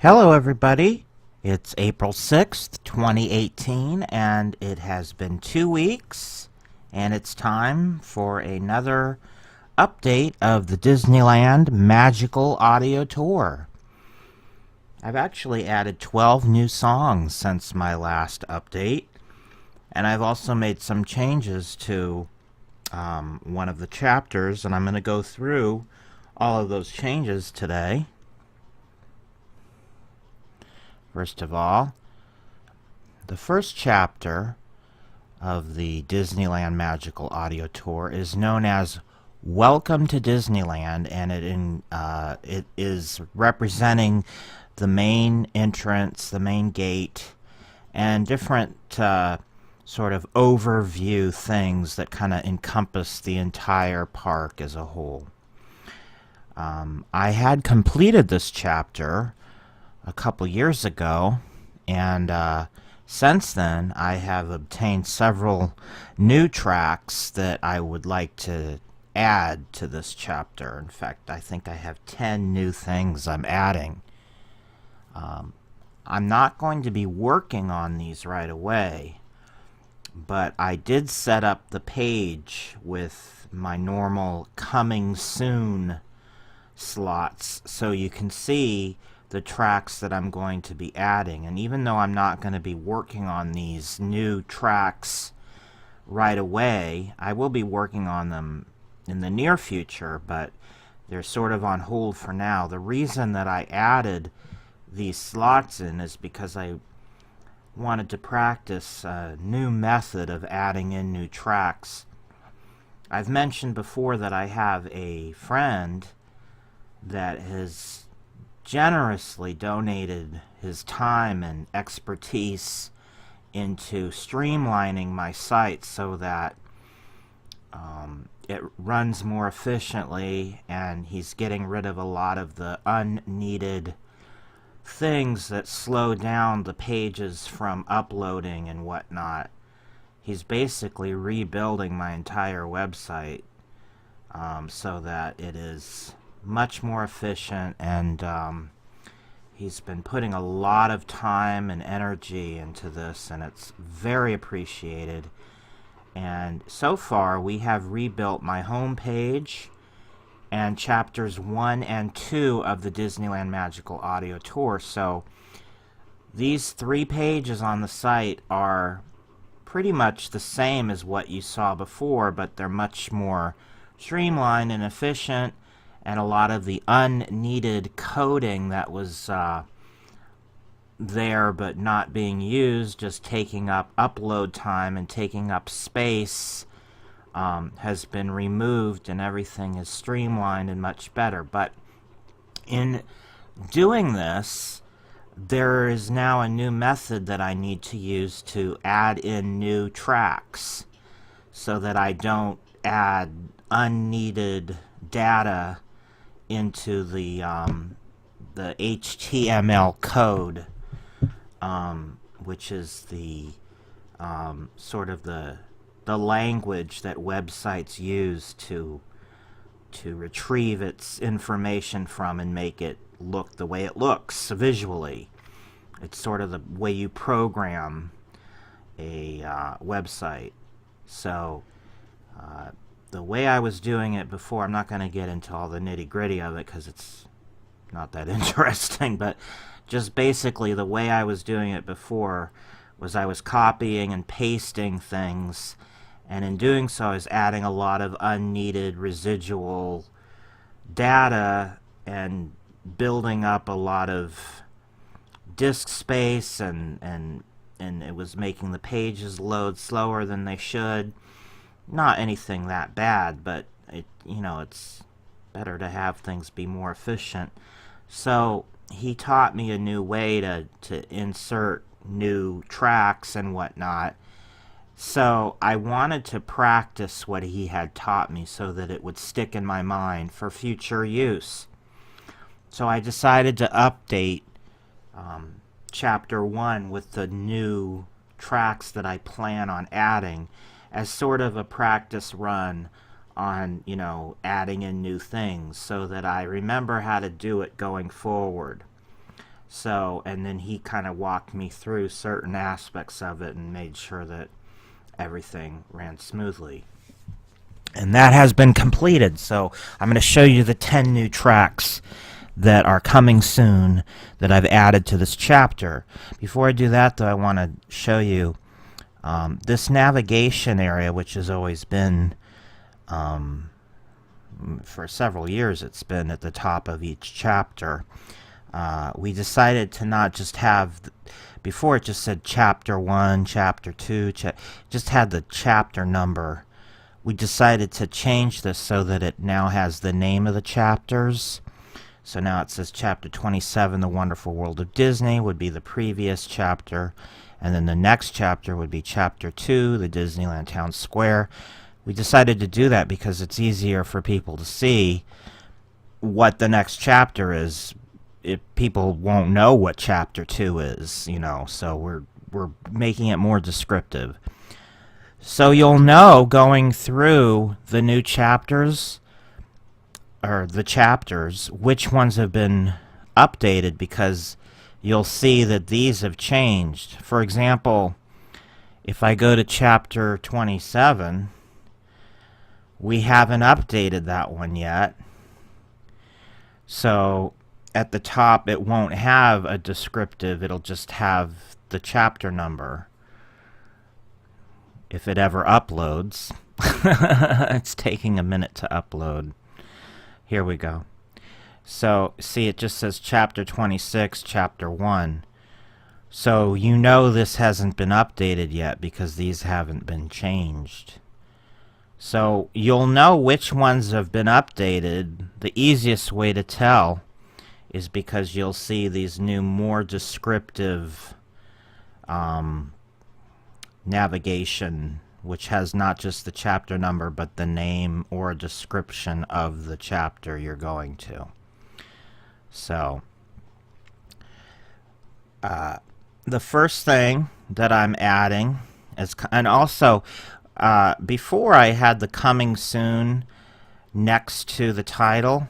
Hello, everybody. It's April 6th, 2018, and it has been 2 weeks, and it's time for another update of the Disneyland Magical Audio Tour. I've actually added 12 new songs since my last update, and I've also made some changes to one of the chapters, and I'm going to go through all of those changes today. First of all, the first chapter of the Disneyland Magical Audio Tour is known as Welcome to Disneyland, and it is representing the main entrance, the main gate, and different sort of overview things that kind of encompass the entire park as a whole. I had completed this chapter a couple years ago, and since then I have obtained several new tracks that I would like to add to this chapter. In fact, I think I have 10 new things I'm adding. I'm not going to be working on these right away, but I did set up the page with my normal coming soon slots so you can see the tracks that I'm going to be adding. And even though I'm not going to be working on these new tracks right away, I will be working on them in the near future, but they're sort of on hold for now. The reason that I added these slots in is because I wanted to practice a new method of adding in new tracks. I've mentioned before that I have a friend that has generously donated his time and expertise into streamlining my site so that it runs more efficiently, and he's getting rid of a lot of the unneeded things that slow down the pages from uploading and whatnot. He's basically rebuilding my entire website so that it is much more efficient, and he's been putting a lot of time and energy into this, and it's very appreciated. And so far we have rebuilt my home page and chapters 1 and 2 of the Disneyland Magical Audio Tour. So these 3 pages on the site are pretty much the same as what you saw before, but they're much more streamlined and efficient, and a lot of the unneeded coding that was there but not being used, just taking up upload time and taking up space, has been removed, and everything is streamlined and much better. But in doing this, there is now a new method that I need to use to add in new tracks so that I don't add unneeded data into the HTML code, which is the sort of the language that websites use to retrieve its information from and make it look the way it looks visually. It's sort of the way you program a website. So the way I was doing it before, I'm not going to get into all the nitty-gritty of it because it's not that interesting, but just basically the way I was doing it before was I was copying and pasting things, and in doing so I was adding a lot of unneeded residual data and building up a lot of disk space, and it was making the pages load slower than they should. Not anything that bad, but it's better to have things be more efficient. So he taught me a new way to insert new tracks and whatnot. So I wanted to practice what he had taught me so that it would stick in my mind for future use. So I decided to update chapter 1 with the new tracks that I plan on adding as sort of a practice run on, adding in new things so that I remember how to do it going forward. So, and then he kind of walked me through certain aspects of it and made sure that everything ran smoothly. And that has been completed. So I'm going to show you the 10 new tracks that are coming soon that I've added to this chapter. Before I do that, though, I want to show you this navigation area, which has always been, for several years, it's been at the top of each chapter. We decided to not just have, before it just said chapter 1, chapter 2, just had the chapter number. We decided to change this so that it now has the name of the chapters. So now it says chapter 27, The Wonderful World of Disney, would be the previous chapter. And then the next chapter would be chapter 2, the Disneyland Town Square. We decided to do that because it's easier for people to see what the next chapter is. If people won't know what chapter 2 is, you know, so we're making it more descriptive. So you'll know going through the new chapters, or the chapters, which ones have been updated, because you'll see that these have changed. For example, if I go to chapter 27, we haven't updated that one yet. So at the top it won't have a descriptive, it'll just have the chapter number. If it ever uploads. It's taking a minute to upload. Here we go. So, see, it just says chapter 26, chapter 1. So, you know this hasn't been updated yet because these haven't been changed. So, you'll know which ones have been updated. The easiest way to tell is because you'll see these new, more descriptive navigation, which has not just the chapter number but the name or a description of the chapter you're going to. So the first thing that I'm adding is, and also before I had the coming soon next to the title,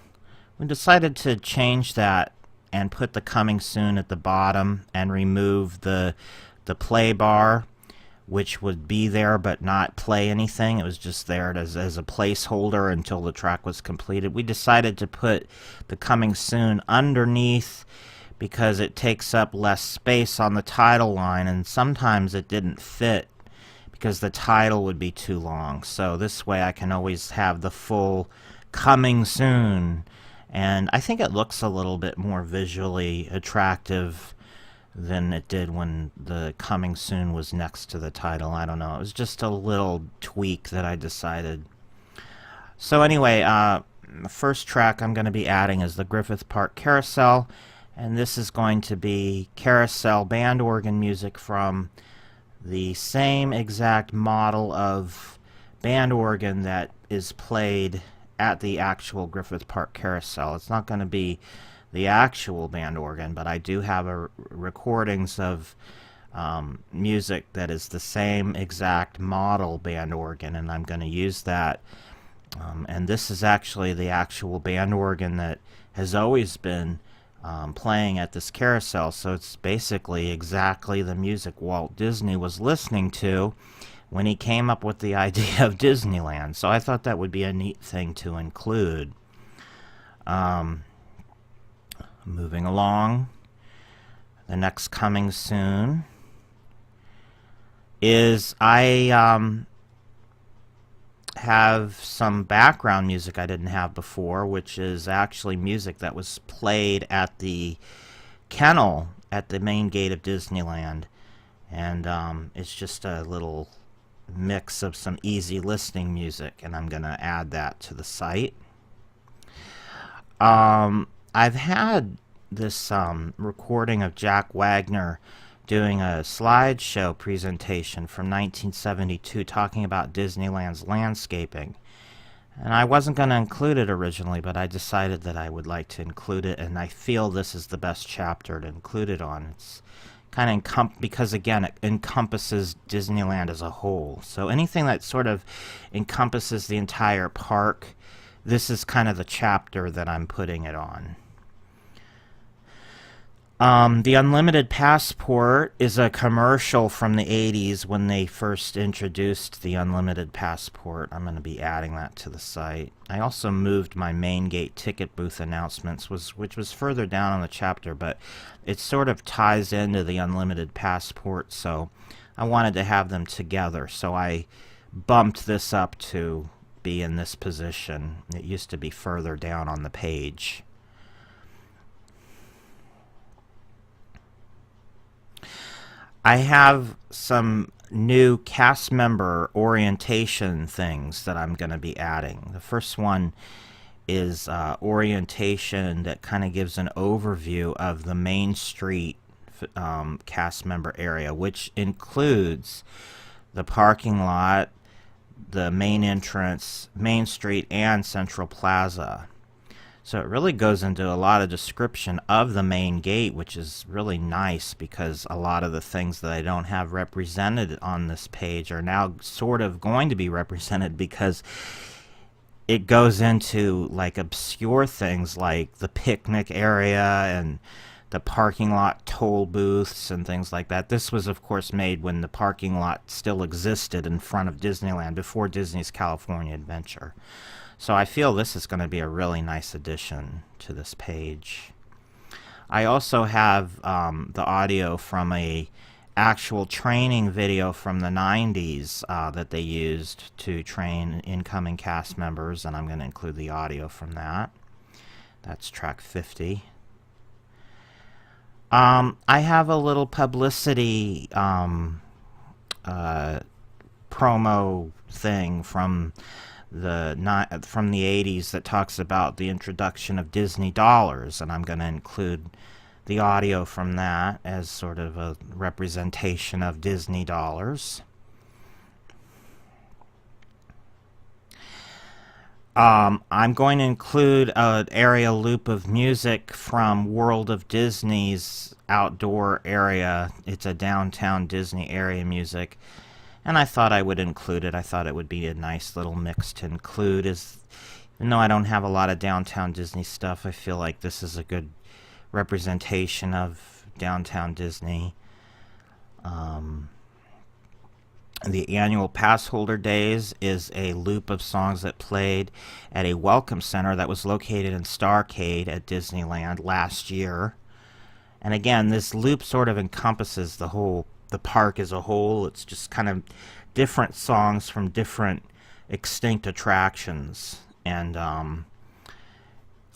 we decided to change that and put the coming soon at the bottom and remove the play bar, which would be there but not play anything. It was just there as a placeholder until the track was completed. We decided to put the coming soon underneath because it takes up less space on the title line, and sometimes it didn't fit because the title would be too long. So this way I can always have the full coming soon, and I think it looks a little bit more visually attractive than it did when the coming soon was next to the title. I don't know. It was just a little tweak that I decided. So anyway, the first track I'm going to be adding is the Griffith Park Carousel, and this is going to be carousel band organ music from the same exact model of band organ that is played at the actual Griffith Park Carousel. It's not going to be the actual band organ, but I do have recordings of music that is the same exact model band organ, and I'm going to use that. And this is actually the actual band organ that has always been playing at this carousel, so it's basically exactly the music Walt Disney was listening to when he came up with the idea of Disneyland. So I thought that would be a neat thing to include. Moving along, the next coming soon is I have some background music I didn't have before, which is actually music that was played at the kennel at the main gate of Disneyland, and it's just a little mix of some easy listening music, and I'm gonna add that to the site. I've had this recording of Jack Wagner doing a slideshow presentation from 1972 talking about Disneyland's landscaping. And I wasn't going to include it originally, but I decided that I would like to include it, and I feel this is the best chapter to include it on. It's kind of because, again, it encompasses Disneyland as a whole. So anything that sort of encompasses the entire park, this is kind of the chapter that I'm putting it on. The Unlimited Passport is a commercial from the 80s when they first introduced the Unlimited Passport. I'm going to be adding that to the site. I also moved my main gate ticket booth announcements, which was further down on the chapter, but it sort of ties into the Unlimited Passport, so I wanted to have them together. So I bumped this up to be in this position. It used to be further down on the page. I have some new cast member orientation things that I'm going to be adding. The first one is orientation that kind of gives an overview of the Main Street cast member area, which includes the parking lot, the main entrance, Main Street, and Central Plaza. So it really goes into a lot of description of the main gate, which is really nice because a lot of the things that I don't have represented on this page are now sort of going to be represented, because it goes into like obscure things like the picnic area and the parking lot toll booths and things like that. This was, of course, made when the parking lot still existed in front of Disneyland before Disney's California Adventure. So I feel this is going to be a really nice addition to this page. I also have the audio from a actual training video from the 90s that they used to train incoming cast members, and I'm going to include the audio from that. That's track 50. I have a little publicity promo thing from the 80s that talks about the introduction of Disney dollars, and I'm going to include the audio from that as sort of a representation of Disney dollars. I'm going to include an area loop of music from World of Disney's outdoor area. It's a downtown Disney area music, and I thought I would include it. I thought it would be a nice little mix to include. Even though I don't have a lot of downtown Disney stuff, I feel like this is a good representation of downtown Disney. The annual pass holder days is a loop of songs that played at a welcome center that was located in Starcade at Disneyland last year. And again, this loop sort of encompasses the park as a whole. It's just kind of different songs from different extinct attractions. And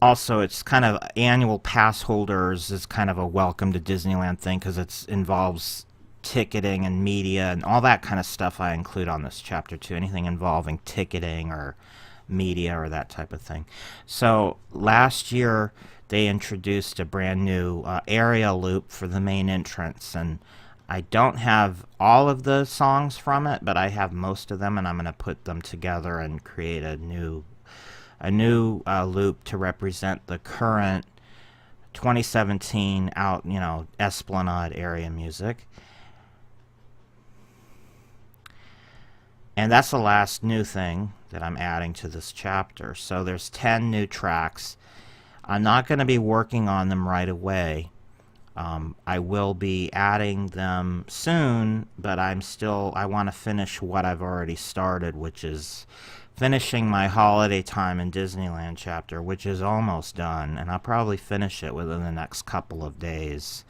also, it's kind of annual pass holders is kind of a welcome to Disneyland thing, because it involves ticketing and media and all that kind of stuff. I include on this chapter too, anything involving ticketing or media or that type of thing. So last year they introduced a brand new area loop for the main entrance, and I don't have all of the songs from it, but I have most of them, and I'm going to put them together and create a new loop to represent the current 2017 Esplanade area music. And that's the last new thing that I'm adding to this chapter. So there's 10 new tracks. I'm not going to be working on them right away. I will be adding them soon, but I want to finish what I've already started, which is finishing my Holiday Time in Disneyland chapter, which is almost done, and I'll probably finish it within the next couple of days.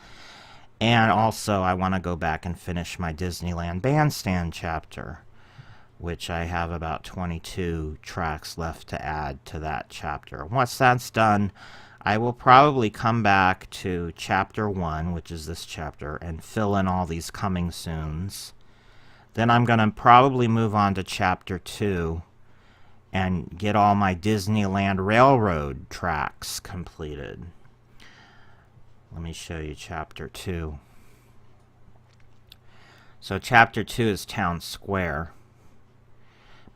And also, I want to go back and finish my Disneyland Bandstand chapter, which I have about 22 tracks left to add to that chapter. Once that's done, I will probably come back to chapter 1, which is this chapter, and fill in all these coming soons. Then I'm going to probably move on to chapter 2 and get all my Disneyland Railroad tracks completed. Let me show you chapter 2. So chapter 2 is Town Square.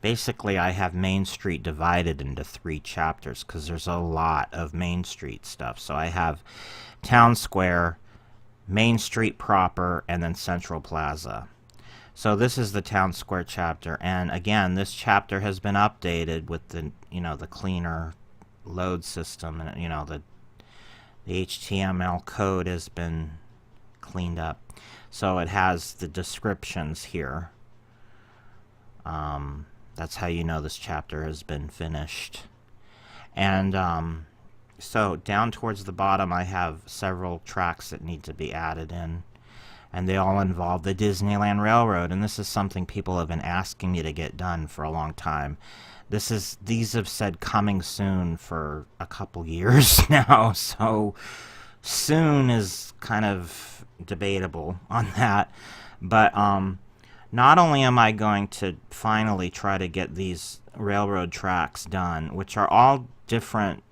Basically, I have Main Street divided into 3 chapters because there's a lot of Main Street stuff. So I have Town Square, Main Street proper, and then Central Plaza. So this is the Town Square chapter, and again, this chapter has been updated with the cleaner load system, and the The HTML code has been cleaned up. So it has the descriptions here. That's how you know this chapter has been finished. And so down towards the bottom I have several tracks that need to be added in. And they all involve the Disneyland Railroad, and this is something people have been asking me to get done for a long time. These have said coming soon for a couple years now, so soon is kind of debatable on that. But not only am I going to finally try to get these railroad tracks done, which are all different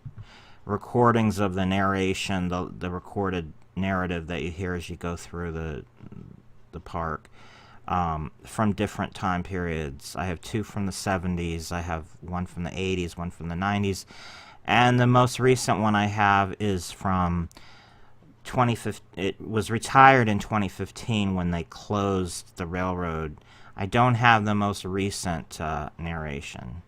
recordings of the narration, the recorded narrative that you hear as you go through the park, from different time periods. I have 2 from the 70s, I have 1 from the 80s, 1 from the 90s, and the most recent one I have is from 2015. It was retired in 2015 when they closed the railroad. I don't have the most recent narration.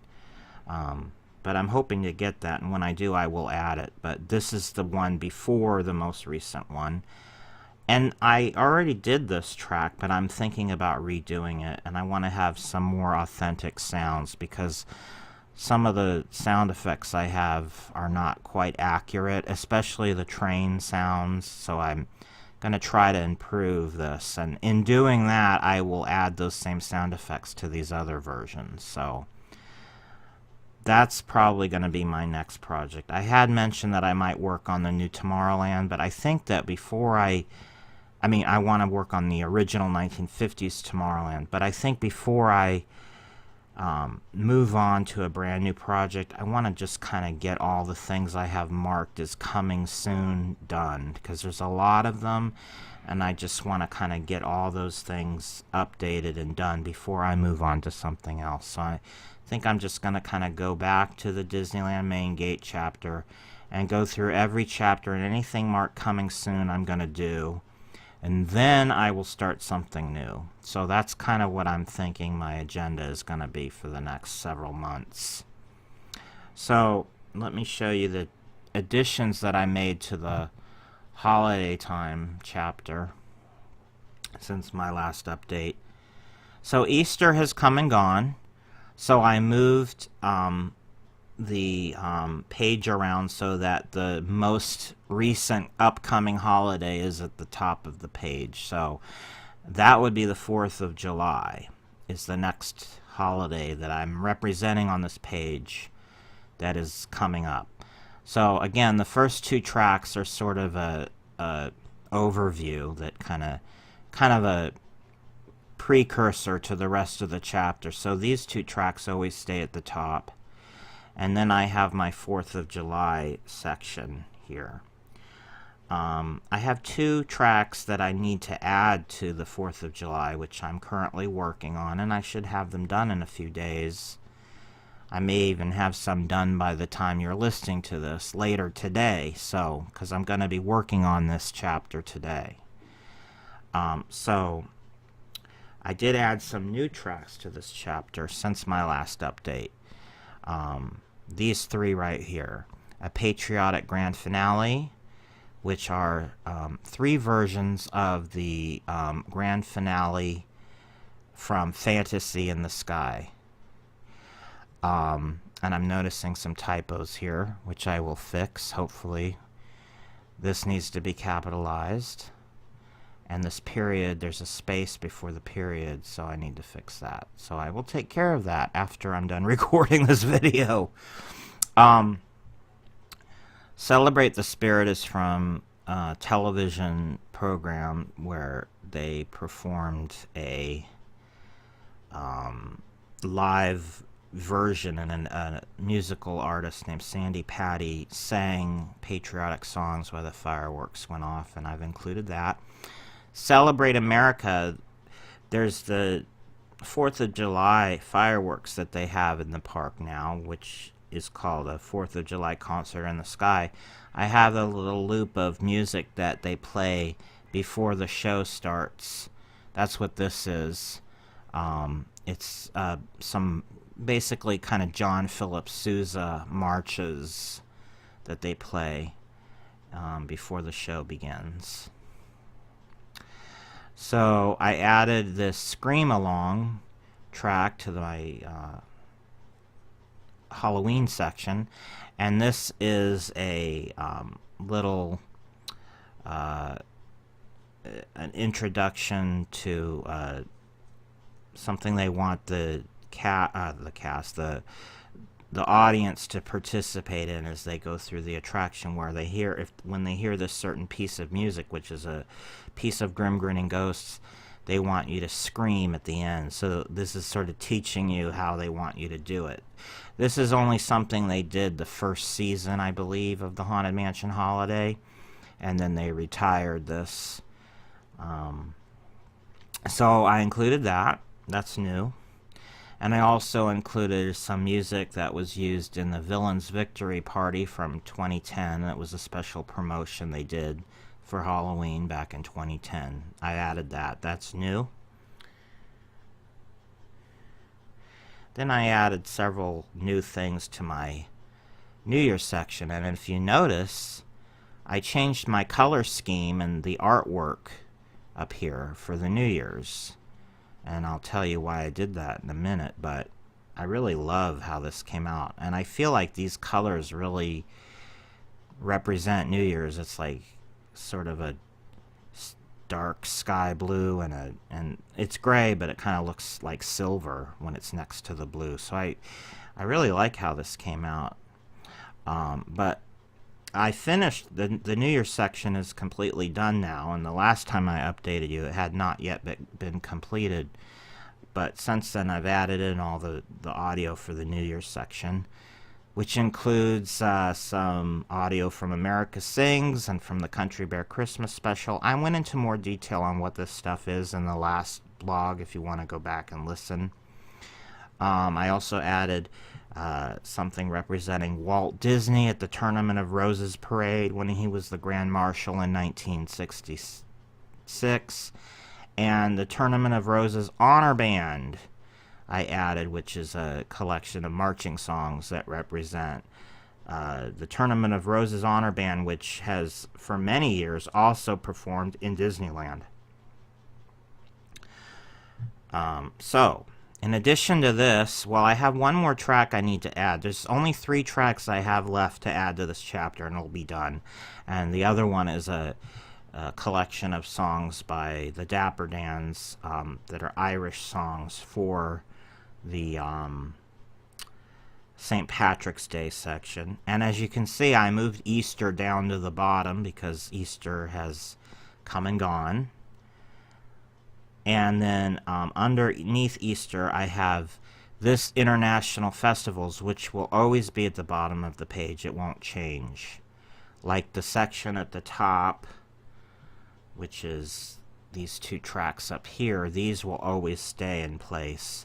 But I'm hoping to get that, and when I do, I will add it. But this is the one before the most recent one. And I already did this track, but I'm thinking about redoing it, and I want to have some more authentic sounds, because some of the sound effects I have are not quite accurate, especially the train sounds, so I'm going to try to improve this. And in doing that, I will add those same sound effects to these other versions. So that's probably going to be my next project. I had mentioned that I might work on the new Tomorrowland, but I think that before I want to work on the original 1950s Tomorrowland, but I think before I move on to a brand new project, I want to just kind of get all the things I have marked as coming soon done, because there's a lot of them, and I just want to kind of get all those things updated and done before I move on to something else. So I think I'm just going to kind of go back to the Disneyland Main Gate chapter and go through every chapter, and anything marked coming soon I'm going to do, and then I will start something new. So that's kind of what I'm thinking my agenda is going to be for the next several months. So let me show you the additions that I made to the holiday time chapter since my last update. So Easter has come and gone. So I moved the page around so that the most recent upcoming holiday is at the top of the page. So that would be the 4th of July is the next holiday that I'm representing on this page that is coming up. So again, the first 2 tracks are sort of a overview that kind of a precursor to the rest of the chapter. So these 2 tracks always stay at the top. And then I have my 4th of July section here. I have 2 tracks that I need to add to the 4th of July, which I'm currently working on, and I should have them done in a few days. I may even have some done by the time you're listening to this later today, so because I'm going to be working on this chapter today. So I did add some new tracks to this chapter since my last update. These 3 right here. A Patriotic Grand Finale, which are 3 versions of the Grand Finale from Fantasy in the Sky. And I'm noticing some typos here, which I will fix, hopefully. This needs to be capitalized. And this period, there's a space before the period, so I need to fix that. So I will take care of that after I'm done recording this video. Celebrate the Spirit is from a television program where they performed a live version, and a musical artist named Sandy Patty sang patriotic songs while the fireworks went off, and I've included that. Celebrate America, there's the 4th of July fireworks that they have in the park now, which is called a 4th of July concert in the sky. I have a little loop of music that they play before the show starts. That's what this is. It's some basically kind of John Philip Sousa marches that they play before the show begins. So I added this Scream Along track to my Halloween section, and this is a little an introduction to something they want the audience to participate in as they go through the attraction, where they hear, when they hear this certain piece of music, which is a piece of Grim Grinning Ghosts, they want you to scream at the end. So this is sort of teaching you how they want you to do it. This is only something they did the first season, I believe, of the Haunted Mansion Holiday, and then they retired this. So I included that. That's new. And I also included some music that was used in the Villains Victory Party from 2010. That was a special promotion they did for Halloween back in 2010. I added that. That's new. Then I added several new things to my New Year's section. And if you notice, I changed my color scheme and the artwork up here for the New Year's. And I'll tell you why I did that in a minute, but I really love how this came out. And I feel like these colors really represent New Year's. It's like sort of a dark sky blue, and it's gray, but it kind of looks like silver when it's next to the blue. So I really like how this came out. But I finished the New Year's section is completely done now, and the last time I updated you, it had not yet been completed. But since then, I've added in all the audio for the New Year's section, which includes some audio from America Sings and from the Country Bear Christmas special. I went into more detail on what this stuff is in the last blog, if you want to go back and listen. I also added something representing Walt Disney at the Tournament of Roses parade when he was the Grand Marshal in 1966, and the Tournament of Roses Honor Band I added, which is a collection of marching songs that represent the Tournament of Roses Honor Band, which has for many years also performed in Disneyland. So in addition to this, well, I have one more track I need to add. There's only 3 tracks I have left to add to this chapter, and it'll be done. And the other one is a collection of songs by the Dapper Dans that are Irish songs for the St. Patrick's Day section. And as you can see, I moved Easter down to the bottom because Easter has come and gone. And then underneath Easter, I have this International Festivals, which will always be at the bottom of the page. It won't change. Like the section at the top, which is these 2 tracks up here, these will always stay in place.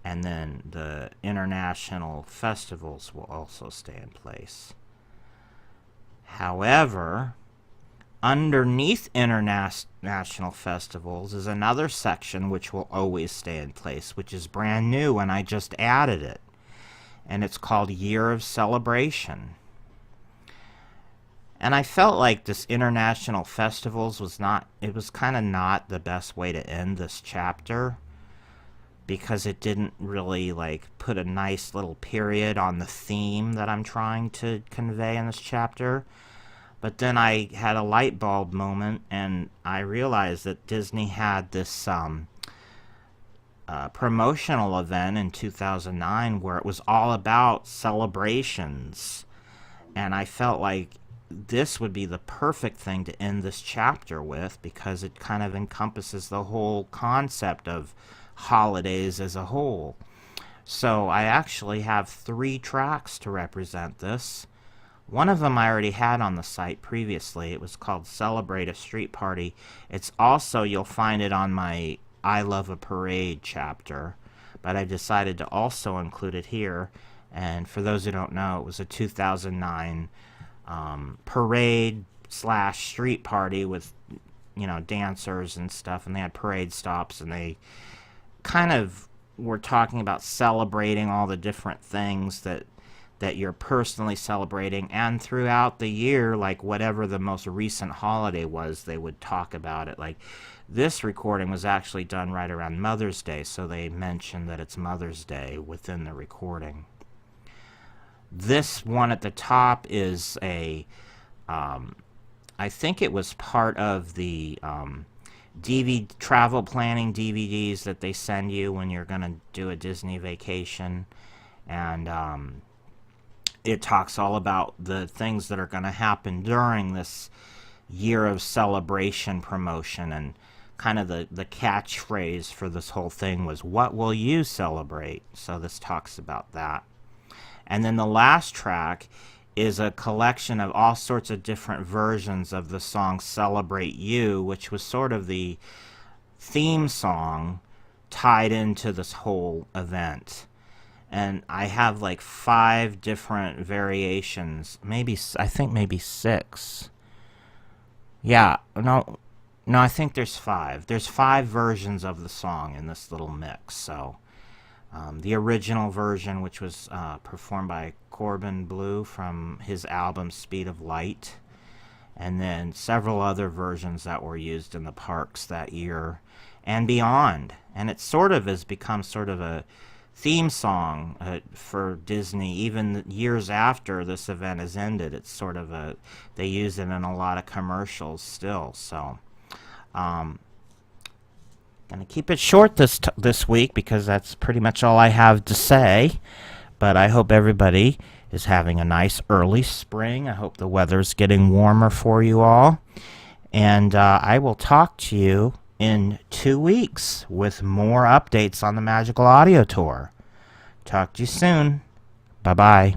And then the International Festivals will also stay in place. However, underneath International Festivals is another section which will always stay in place, which is brand new, and I just added it. And it's called Year of Celebration. And I felt like this International Festivals was kind of not the best way to end this chapter, because it didn't really put a nice little period on the theme that I'm trying to convey in this chapter. But then I had a light bulb moment, and I realized that Disney had this promotional event in 2009 where it was all about celebrations. And I felt like this would be the perfect thing to end this chapter with, because it kind of encompasses the whole concept of holidays as a whole. So I actually have 3 tracks to represent this. One of them I already had on the site previously. It was called Celebrate a Street Party. It's also, you'll find it on my I Love a Parade chapter, but I decided to also include it here. And for those who don't know, it was a 2009 parade / street party with, dancers and stuff, and they had parade stops, and they kind of were talking about celebrating all the different things that that you're personally celebrating, and throughout the year, like whatever the most recent holiday was, they would talk about it. Like this recording was actually done right around Mother's Day, so they mentioned that it's Mother's Day within the recording. This one at the top is a, I think it was part of the DVD travel planning DVDs that they send you when you're going to do a Disney vacation, and it talks all about the things that are going to happen during this year of celebration promotion, and kind of the catchphrase for this whole thing was, "What will you celebrate?" So this talks about that. And then the last track is a collection of all sorts of different versions of the song Celebrate You, which was sort of the theme song tied into this whole event. And I have like 5 different variations, maybe, I think maybe 6. Yeah, no, I think there's 5. There's 5 versions of the song in this little mix. So the original version, which was performed by Corbin Bleu from his album Speed of Light, and then several other versions that were used in the parks that year and beyond. And it sort of has become sort of a theme song for Disney, even years after this event has ended. It's sort of they use it in a lot of commercials still. So gonna keep it short this week, because that's pretty much all I have to say. But I hope everybody is having a nice early spring. I hope the weather's getting warmer for you all. And I will talk to you in 2 weeks with more updates on the Magical Audio Tour. Talk to you soon. Bye-bye.